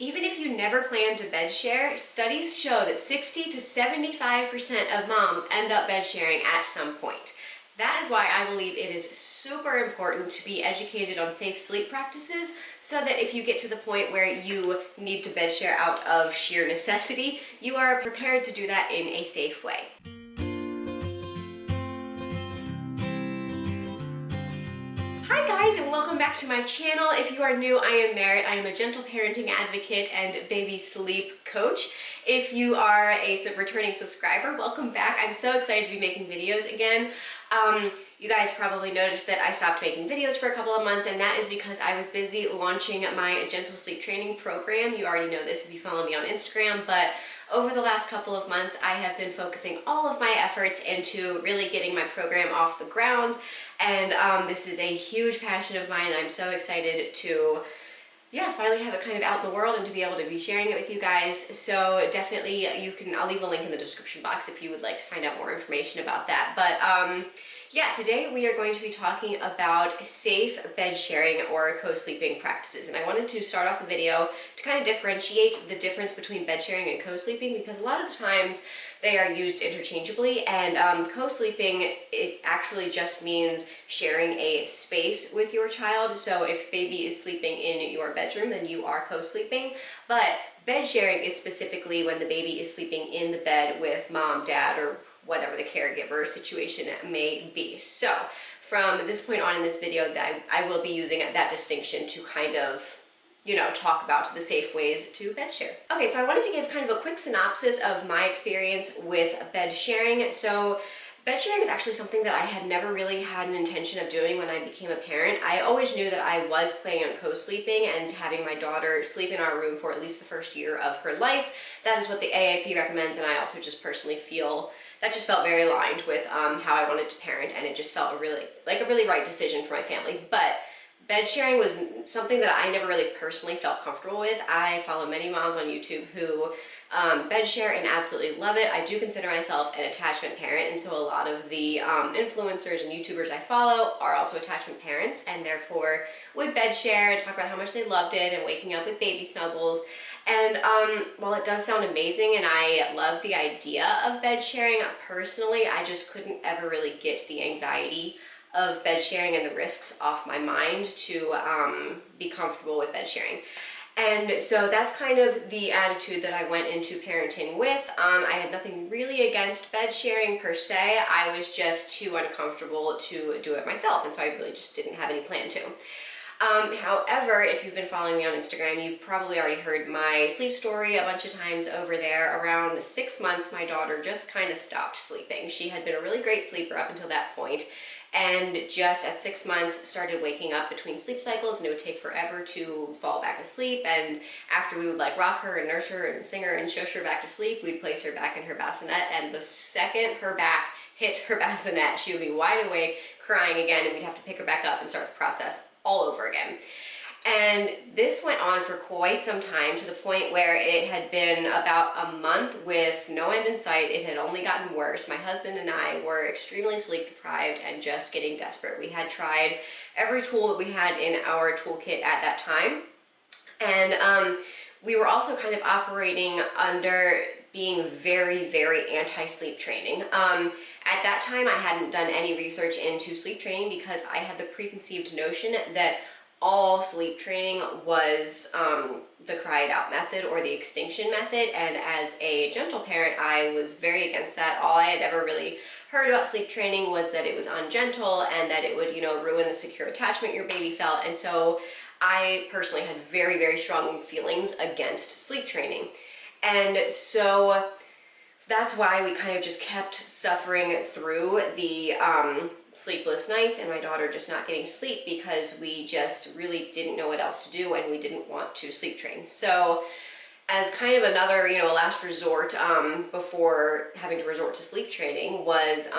Even if you never plan to bed share, studies show that 60 to 75% of moms end up bed sharing at some point. That is why I believe it is super important to be educated on safe sleep practices so that if you get to the point where you need to bed share out of sheer necessity, you are prepared to do that in a safe way. Hi guys, and welcome back to my channel. If you are new, I am Merrit. I am a gentle parenting advocate and baby sleep coach. If you are a returning subscriber, welcome back. I'm so excited to be making videos again. You guys probably noticed that I stopped making videos for a couple of months, and that is because I was busy launching my gentle sleep training program. You already know this if you follow me on Instagram, but over the last couple of months, I have been focusing all of my efforts into really getting my program off the ground, and this is a huge passion of mine. I'm so excited to finally have it kind of out in the world and to be able to be sharing it with you guys. So definitely I'll leave a link in the description box if you would like to find out more information about that. But yeah, today we are going to be talking about safe bed sharing or co-sleeping practices. And I wanted to start off the video to kind of differentiate the difference between bed sharing and co-sleeping, because a lot of the times they are used interchangeably, and co-sleeping, it actually just means sharing a space with your child. So if baby is sleeping in your bedroom, then you are co-sleeping. But bed sharing is specifically when the baby is sleeping in the bed with mom, dad, or whatever the caregiver situation may be. So from this point on in this video, that I will be using that distinction to kind of talk about the safe ways to bed share. Okay, so I wanted to give kind of a quick synopsis of my experience with bed sharing. So bed sharing is actually something that I had never really had an intention of doing when I became a parent. I always knew that I was planning on co-sleeping and having my daughter sleep in our room for at least the first year of her life. That is what the AAP recommends, and I also just personally feel that just felt very aligned with how I wanted to parent, and it just felt a really right decision for my family. But bed sharing was something that I never really personally felt comfortable with. I follow many moms on YouTube who bed share and absolutely love it. I do consider myself an attachment parent, and so a lot of the influencers and YouTubers I follow are also attachment parents, and therefore would bed share and talk about how much they loved it and waking up with baby snuggles. And while it does sound amazing and I love the idea of bed sharing, personally I just couldn't ever really get the anxiety of bed sharing and the risks off my mind to be comfortable with bed sharing. And so that's kind of the attitude that I went into parenting with. I had nothing really against bed sharing per se. I was just too uncomfortable to do it myself, and so I really just didn't have any plan to. However, if you've been following me on Instagram, you've probably already heard my sleep story a bunch of times over there. Around 6 months, my daughter just kind of stopped sleeping. She had been a really great sleeper up until that point, and just at 6 months started waking up between sleep cycles, and it would take forever to fall back asleep. And after we would rock her and nurse her and sing her and shush her back to sleep, we'd place her back in her bassinet, and the second her back hit her bassinet, she would be wide awake crying again, and we'd have to pick her back up and start the process all over again. And this went on for quite some time, to the point where it had been about a month with no end in sight. It had only gotten worse. My husband and I were extremely sleep deprived and just getting desperate. We had tried every tool that we had in our toolkit at that time, and we were also kind of operating under being very, very anti-sleep training. At that time, I hadn't done any research into sleep training because I had the preconceived notion that all sleep training was the cry it out method or the extinction method, and as a gentle parent, I was very against that. All I had ever really heard about sleep training was that it was ungentle and that it would, ruin the secure attachment your baby felt, and so I personally had very, very strong feelings against sleep training. And so that's why we kind of just kept suffering through the sleepless nights and my daughter just not getting sleep, because we just really didn't know what else to do and we didn't want to sleep train. So as kind of another, last resort before having to resort to sleep training was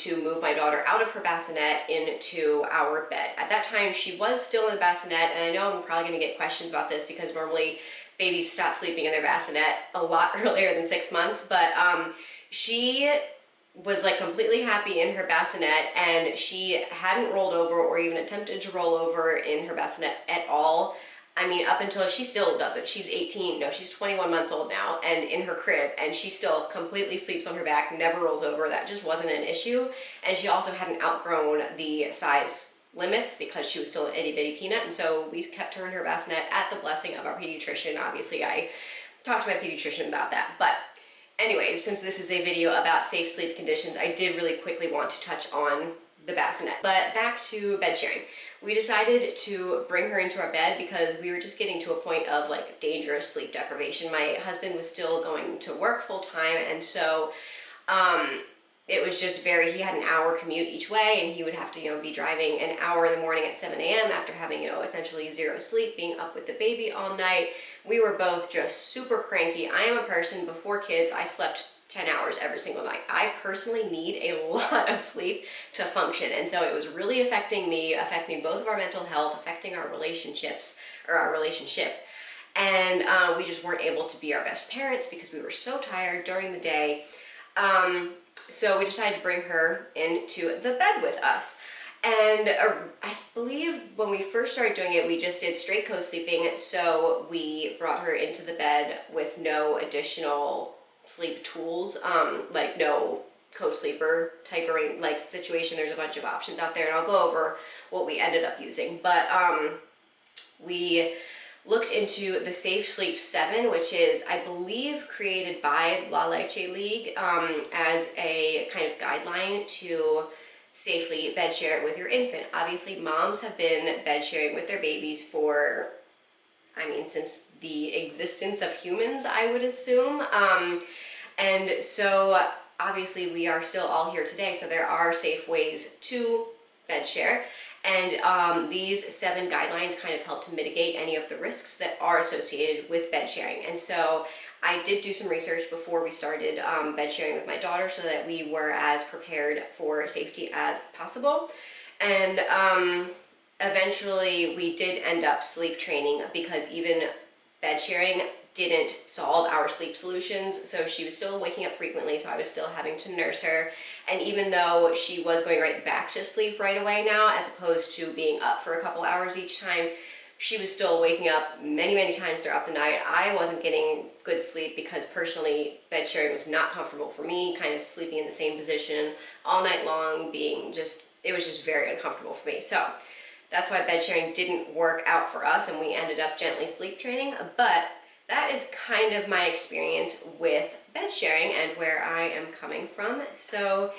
to move my daughter out of her bassinet into our bed. At that time, she was still in the bassinet, and I know I'm probably going to get questions about this because normally babies stop sleeping in their bassinet a lot earlier than 6 months, but she was completely happy in her bassinet, and she hadn't rolled over or even attempted to roll over in her bassinet at all I mean, up until she still doesn't. She's 18, no, she's 21 months old now and in her crib, and she still completely sleeps on her back, never rolls over. That just wasn't an issue. And she also hadn't outgrown the size limits because she was still an itty bitty peanut. And so we kept her in her bassinet at the blessing of our pediatrician. Obviously, I talked to my pediatrician about that. But anyways, since this is a video about safe sleep conditions, I did really quickly want to touch on the bassinet. But back to bed sharing. We decided to bring her into our bed because we were just getting to a point of like dangerous sleep deprivation. My husband was still going to work full time, and so it was just he had an hour commute each way, and he would have to, be driving an hour in the morning at 7 a.m. after having, essentially zero sleep, being up with the baby all night. We were both just super cranky. I am a person, before kids, I slept 10 hours every single night. I personally need a lot of sleep to function. And so it was really affecting me, affecting both of our mental health, affecting our relationships, or our relationship. And we just weren't able to be our best parents because we were so tired during the day. So we decided to bring her into the bed with us. And I believe when we first started doing it, we just did straight co-sleeping. So we brought her into the bed with no additional sleep tools, like no co-sleeper type of situation. There's a bunch of options out there, and I'll go over what we ended up using. But we looked into the Safe Sleep 7, which is, I believe, created by La Leche League as a kind of guideline to safely bed share with your infant. Obviously, moms have been bed sharing with their babies for, since the existence of humans, I would assume. And so obviously we are still all here today, so there are safe ways to bed share. And these 7 guidelines kind of help to mitigate any of the risks that are associated with bed sharing. And so I did do some research before we started bed sharing with my daughter so that we were as prepared for safety as possible. And eventually we did end up sleep training because even bed sharing didn't solve our sleep solutions. So she was still waking up frequently, so I was still having to nurse her. And even though she was going right back to sleep right away now, as opposed to being up for a couple hours each time, she was still waking up many, many times throughout the night. I wasn't getting good sleep because personally bed sharing was not comfortable for me, kind of sleeping in the same position all night long, it was just very uncomfortable for me. So that's why bed sharing didn't work out for us, and we ended up gently sleep training. But that is kind of my experience with bed sharing and where I am coming from. So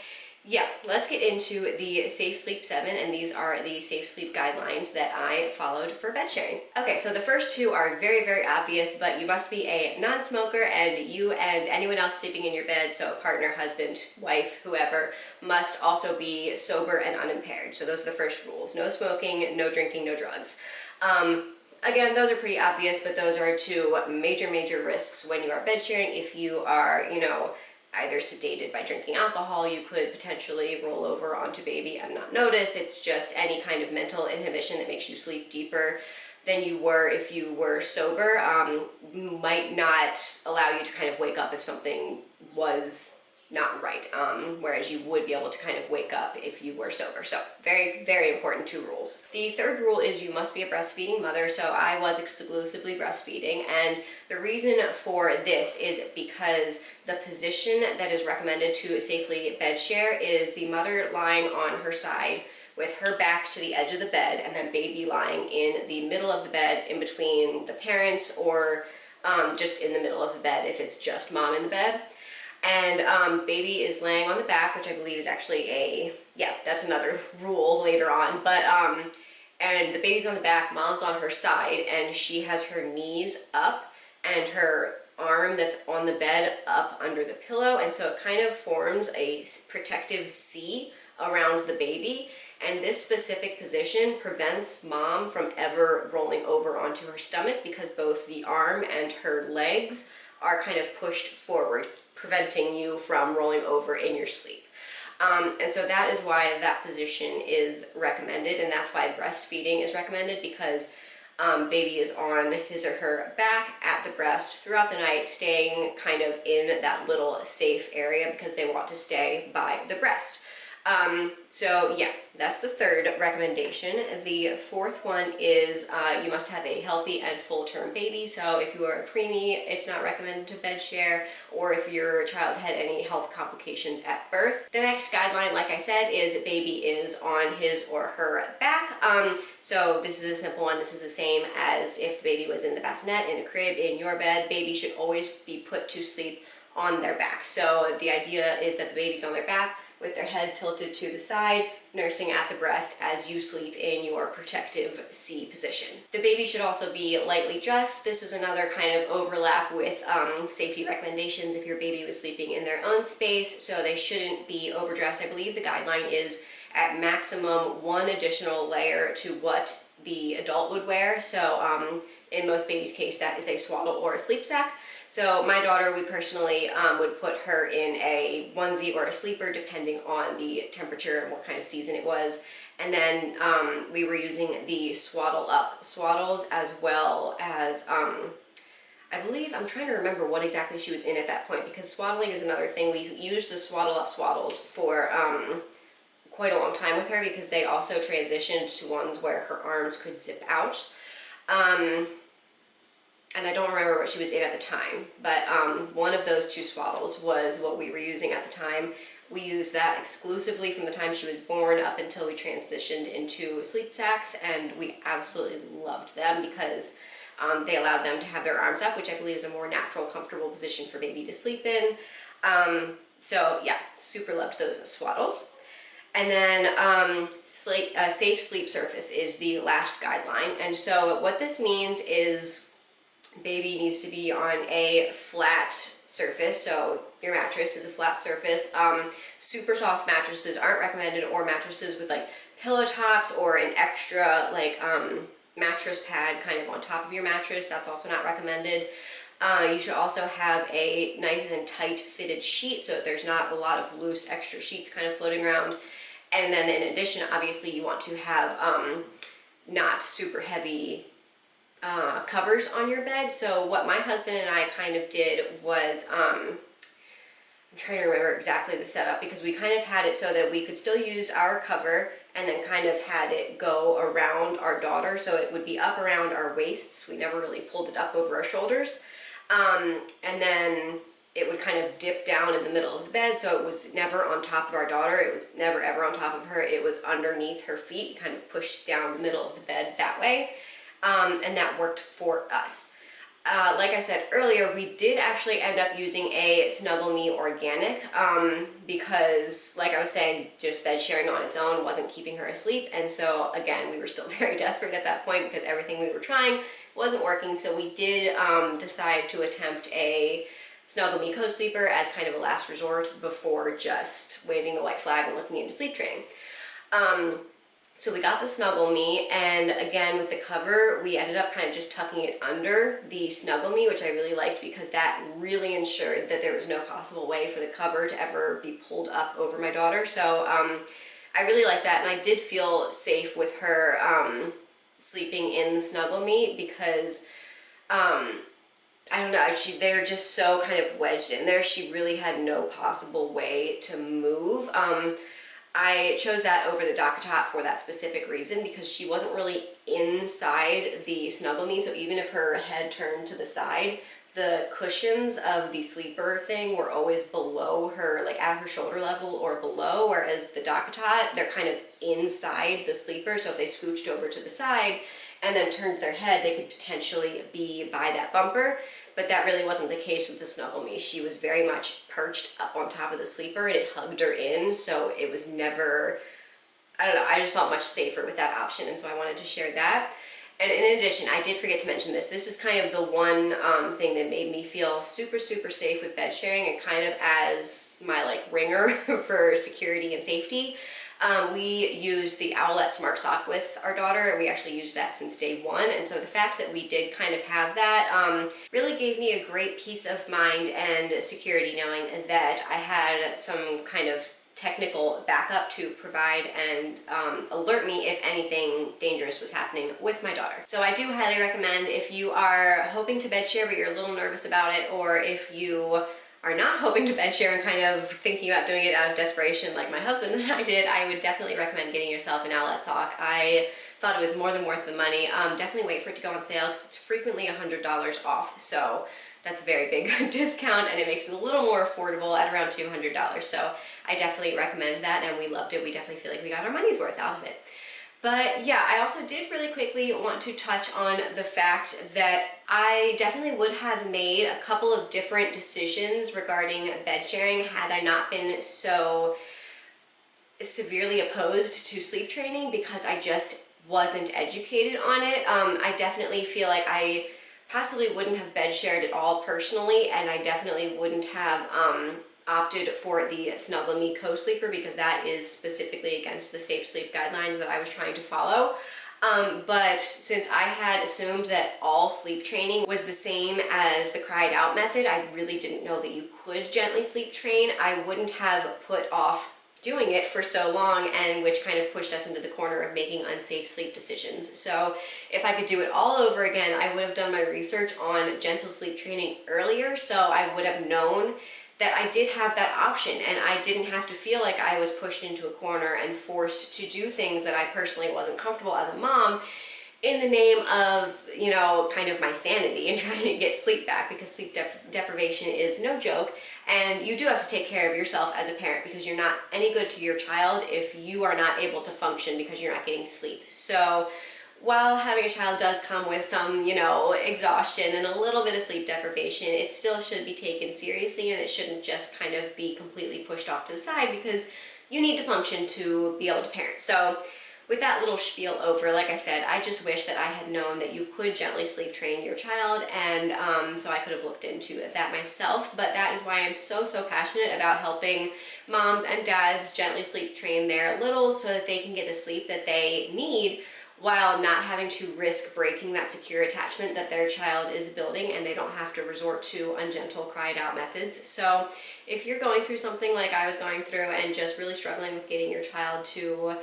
yeah, let's get into the Safe Sleep 7, and these are the Safe Sleep guidelines that I followed for bed sharing. Okay, so the first 2 are very, very obvious, but you must be a non-smoker, and you and anyone else sleeping in your bed, so partner, husband, wife, whoever, must also be sober and unimpaired. So those are the first rules. No smoking, no drinking, no drugs. Again, those are pretty obvious, but those are 2 major, major risks when you are bed sharing. If you are, either sedated by drinking alcohol, you could potentially roll over onto baby and not notice. It's just any kind of mental inhibition that makes you sleep deeper than you were if you were sober, might not allow you to kind of wake up if something was not right, whereas you would be able to kind of wake up if you were sober. So very, very important 2 rules. The third rule is you must be a breastfeeding mother. So I was exclusively breastfeeding, and the reason for this is because the position that is recommended to safely bed share is the mother lying on her side with her back to the edge of the bed, and then baby lying in the middle of the bed in between the parents, or just in the middle of the bed if it's just mom in the bed. And baby is laying on the back, which I believe is actually that's another rule later on. But and the baby's on the back, mom's on her side, and she has her knees up and her arm that's on the bed up under the pillow. And so it kind of forms a protective C around the baby. And this specific position prevents mom from ever rolling over onto her stomach because both the arm and her legs are kind of pushed forward, preventing you from rolling over in your sleep. And so that is why that position is recommended, and that's why breastfeeding is recommended, because baby is on his or her back at the breast throughout the night, staying kind of in that little safe area because they want to stay by the breast. So yeah, that's the third recommendation. The fourth one is you must have a healthy and full-term baby. So if you are a preemie, it's not recommended to bed share, or if your child had any health complications at birth. The next guideline, like I said, is baby is on his or her back. So this is a simple one. This is the same as if the baby was in the bassinet, in a crib, in your bed. Baby should always be put to sleep on their back. So the idea is that the baby's on their back with their head tilted to the side, nursing at the breast as you sleep in your protective C position. The baby should also be lightly dressed. This is another kind of overlap with safety recommendations if your baby was sleeping in their own space, so they shouldn't be overdressed. I believe the guideline is at maximum 1 additional layer to what the adult would wear. So in most babies' case, that is a swaddle or a sleep sack. So my daughter, we personally would put her in a onesie or a sleeper depending on the temperature and what kind of season it was. And then we were using the swaddle up swaddles, as well as I believe, I'm trying to remember what exactly she was in at that point, because swaddling is another thing. We used the swaddle up swaddles for quite a long time with her, because they also transitioned to ones where her arms could zip out. And I don't remember what she was in at the time, but one of those 2 swaddles was what we were using at the time. We used that exclusively from the time she was born up until we transitioned into sleep sacks, and we absolutely loved them because they allowed them to have their arms up, which I believe is a more natural, comfortable position for baby to sleep in. So yeah, super loved those swaddles. And then safe sleep surface is the last guideline. And so what this means is baby needs to be on a flat surface, so your mattress is a flat surface. Super soft mattresses aren't recommended, or mattresses with like pillow tops or an extra like mattress pad kind of on top of your mattress. That's also not recommended. You should also have a nice and tight fitted sheet so that there's not a lot of loose extra sheets kind of floating around. And then in addition, obviously you want to have not super heavy covers on your bed. So what my husband and I kind of did was, I'm trying to remember exactly the setup, because we kind of had it so that we could still use our cover and then kind of had it go around our daughter, so it would be up around our waists. We never really pulled it up over our shoulders. And then it would kind of dip down in the middle of the bed, so it was never on top of our daughter. It was never ever on top of her. It was underneath her feet, kind of pushed down the middle of the bed that way. And that worked for us. Like I said earlier, we did actually end up using a Snuggle Me Organic because, like I was saying, just bed sharing on its own wasn't keeping her asleep. And so again, we were still very desperate at that point because everything we were trying wasn't working. So we did decide to attempt a Snuggle Me Co-Sleeper as kind of a last resort before just waving the white flag and looking into sleep training. So we got the Snuggle Me, and again with the cover, we ended up kind of just tucking it under the Snuggle Me, which I really liked because that really ensured that there was no possible way for the cover to ever be pulled up over my daughter. So I really liked that, and I did feel safe with her sleeping in the Snuggle Me because I don't know, they're just so kind of wedged in there. She really had no possible way to move. I chose that over the Dock Top for that specific reason, because she wasn't really inside the Snuggle Me, so even if her head turned to the side, the cushions of the sleeper thing were always below her, like at her shoulder level or below, whereas the Dock Top, they're kind of inside the sleeper, so if they scooched over to the side and then turned their head, they could potentially be by that bumper. But that really wasn't the case with the Snuggle Me. She was very much perched up on top of the sleeper and it hugged her in, so it was never, I don't know, I just felt much safer with that option, and so I wanted to share that. And in addition, I did forget to mention this. This is kind of the one thing that made me feel super, super safe with bed sharing, and kind of as my like ringer for security and safety. We used the Owlette Smart Sock with our daughter. We actually used that since day one, and so the fact that we did kind of have that really gave me a great peace of mind and security, knowing that I had some kind of technical backup to provide and alert me if anything dangerous was happening with my daughter. So I do highly recommend, if you are hoping to bed share but you're a little nervous about it, or if you are not hoping to bed share and kind of thinking about doing it out of desperation like my husband and I did, I would definitely recommend getting yourself an Owlette sock. I thought it was more than worth the money. Definitely wait for it to go on sale because it's frequently $100 off. So that's a very big discount, and it makes it a little more affordable at around $200. So I definitely recommend that, and we loved it. We definitely feel like we got our money's worth out of it. But yeah, I also did really quickly want to touch on the fact that I definitely would have made a couple of different decisions regarding bed sharing had I not been so severely opposed to sleep training, because I just wasn't educated on it. I definitely feel like I possibly wouldn't have bed shared at all personally, and I definitely wouldn't have opted for the Snuggle Me co-sleeper, because that is specifically against the safe sleep guidelines that I was trying to follow. But since I had assumed that all sleep training was the same as the cried out method, I really didn't know that you could gently sleep train. I wouldn't have put off doing it for so long, and which kind of pushed us into the corner of making unsafe sleep decisions. So if I could do it all over again, I would have done my research on gentle sleep training earlier, so I would have known that I did have that option, and I didn't have to feel like I was pushed into a corner and forced to do things that I personally wasn't comfortable as a mom in the name of, you know, kind of my sanity and trying to get sleep back, because sleep deprivation is no joke, and you do have to take care of yourself as a parent, because you're not any good to your child if you are not able to function because you're not getting sleep. So while having a child does come with some, you know, exhaustion and a little bit of sleep deprivation, it still should be taken seriously, and it shouldn't just kind of be completely pushed off to the side, because you need to function to be able to parent. So with that little spiel over, like I said, I just wish that I had known that you could gently sleep train your child, and so I could have looked into that myself. But that is why I'm so passionate about helping moms and dads gently sleep train their littles so that they can get the sleep that they need, while not having to risk breaking that secure attachment that their child is building, and they don't have to resort to ungentle cried out methods. So if you're going through something like I was going through and just really struggling with getting your child to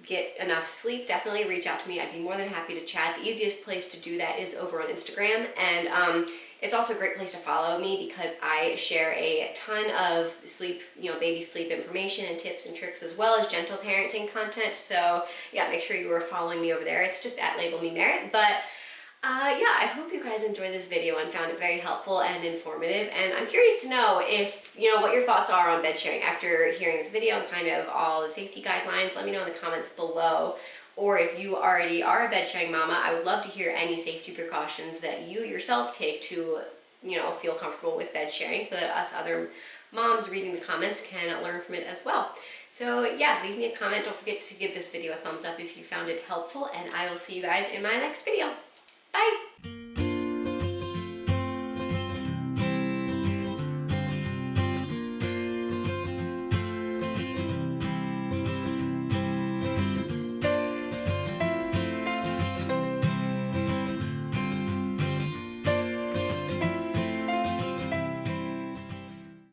get enough sleep, definitely reach out to me. I'd be more than happy to chat. The easiest place to do that is over on Instagram, and it's also a great place to follow me because I share a ton of sleep, you know, baby sleep information and tips and tricks, as well as gentle parenting content. So yeah, make sure you are following me over there. It's just at Label Me Merrit. But yeah, I hope you guys enjoyed this video and found it very helpful and informative. And I'm curious to know if, you know, what your thoughts are on bed sharing after hearing this video and kind of all the safety guidelines. Let me know in the comments below. Or if you already are a bed sharing mama, I would love to hear any safety precautions that you yourself take to, you know, feel comfortable with bed sharing, so that us other moms reading the comments can learn from it as well. So yeah, leave me a comment. Don't forget to give this video a thumbs up if you found it helpful, and I will see you guys in my next video. Bye!